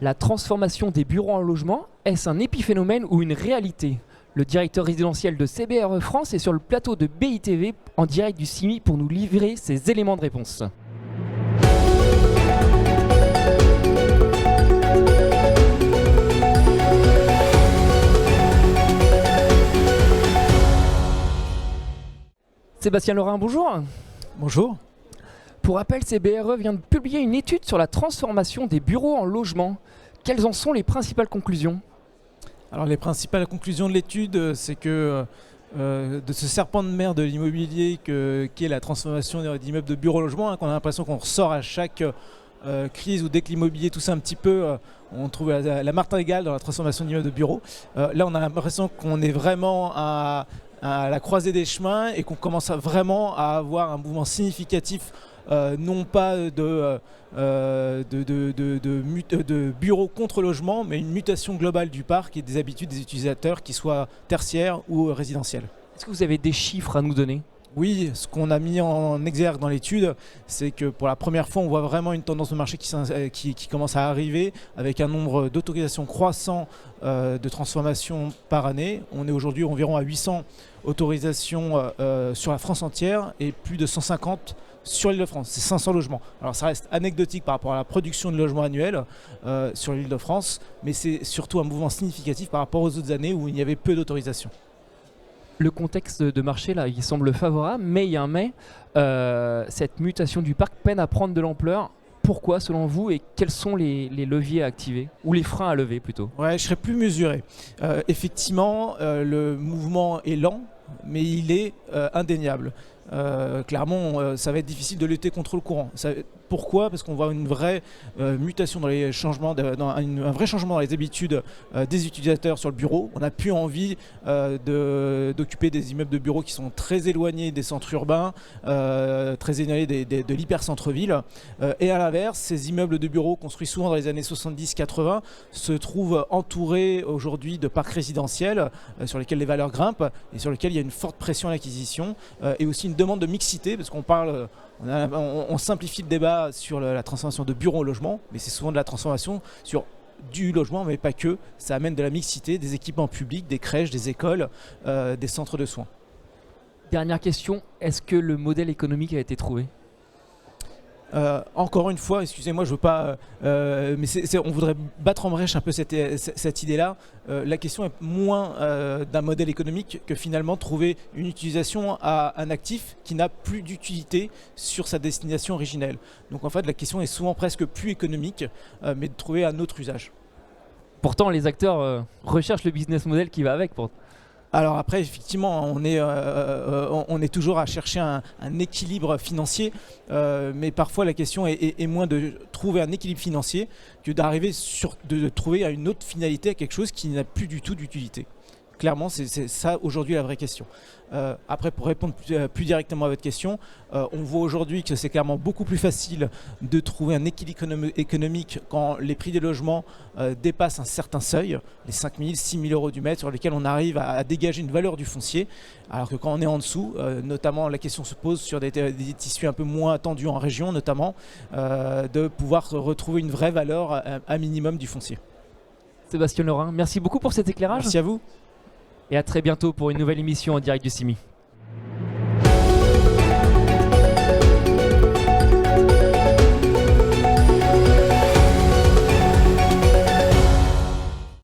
La transformation des bureaux en logements, est-ce un épiphénomène ou une réalité? Le directeur résidentiel de CBRE France est sur le plateau de BITV en direct du CIMI pour nous livrer ses éléments de réponse. Sébastien Lorrain, bonjour. Bonjour. Pour rappel, CBRE vient de publier une étude sur la transformation des bureaux en logements. Quelles en sont les principales conclusions? Alors les principales conclusions de l'étude, c'est que de ce serpent de mer de l'immobilier qui est la transformation d'immeubles de bureaux-logements, qu'on a l'impression qu'on ressort à chaque crise ou dès que l'immobilier tousse un petit peu, on trouve la martingale dans la transformation d'immeubles de bureaux. Là, on a l'impression qu'on est vraiment à la croisée des chemins et qu'on commence vraiment à avoir un mouvement significatif, non pas de bureaux contre logement, mais une mutation globale du parc et des habitudes des utilisateurs, qu'ils soient tertiaires ou résidentiels. Est-ce que vous avez des chiffres à nous donner? Oui, ce qu'on a mis en exergue dans l'étude, c'est que pour la première fois, on voit vraiment une tendance de marché qui commence à arriver, avec un nombre d'autorisations croissant de transformation par année. On est aujourd'hui environ à 800 autorisations sur la France entière et plus de 150 sur l'Île-de-France. C'est 500 logements. Alors ça reste anecdotique par rapport à la production de logements annuels sur l'Île-de-France, mais c'est surtout un mouvement significatif par rapport aux autres années où il y avait peu d'autorisations. Le contexte de marché, là, il semble favorable, mais il y a un mais. Cette mutation du parc peine à prendre de l'ampleur. Pourquoi, selon vous, et quels sont les leviers à activer? Ou les freins à lever, plutôt? Ouais, je serais plus mesuré. Effectivement, le mouvement est lent, mais il est indéniable. Clairement, ça va être difficile de lutter contre le courant. Pourquoi? Parce qu'on voit une vraie mutation dans les changements, un vrai changement dans les habitudes des utilisateurs sur le bureau. On n'a plus envie d'occuper des immeubles de bureaux qui sont très éloignés des centres urbains, très éloignés de l'hyper-centre-ville. Et à l'inverse, ces immeubles de bureaux construits souvent dans les années 70-80 se trouvent entourés aujourd'hui de parcs résidentiels sur lesquels les valeurs grimpent et sur lesquels il y a une forte pression à l'acquisition et aussi une demande de mixité, parce qu'on parle... On simplifie le débat sur la transformation de bureaux au logement, mais c'est souvent de la transformation sur du logement, mais pas que. Ça amène de la mixité, des équipements publics, des crèches, des écoles, des centres de soins. Dernière question, est-ce que le modèle économique a été trouvé? Encore une fois, excusez-moi, je veux pas, mais on voudrait battre en brèche un peu cette idée-là. La question est moins d'un modèle économique que finalement trouver une utilisation à un actif qui n'a plus d'utilité sur sa destination originelle. Donc en fait, la question est souvent presque plus économique, mais de trouver un autre usage. Pourtant, les acteurs recherchent le business model qui va avec. Alors après, effectivement, on est toujours à chercher un équilibre financier, mais parfois la question est moins de trouver un équilibre financier que d'arriver de trouver à une autre finalité, à quelque chose qui n'a plus du tout d'utilité. Clairement, c'est ça aujourd'hui la vraie question. Après, pour répondre plus directement à votre question, on voit aujourd'hui que c'est clairement beaucoup plus facile de trouver un équilibre économique quand les prix des logements dépassent un certain seuil, les 5 000, 6 000 euros du mètre, sur lesquels on arrive à dégager une valeur du foncier, alors que quand on est en dessous, notamment la question se pose sur des tissus un peu moins tendus en région, notamment, de pouvoir retrouver une vraie valeur à minimum du foncier. Sébastien Lorrain, merci beaucoup pour cet éclairage. Merci à vous. Et à très bientôt pour une nouvelle émission en direct du CIMI.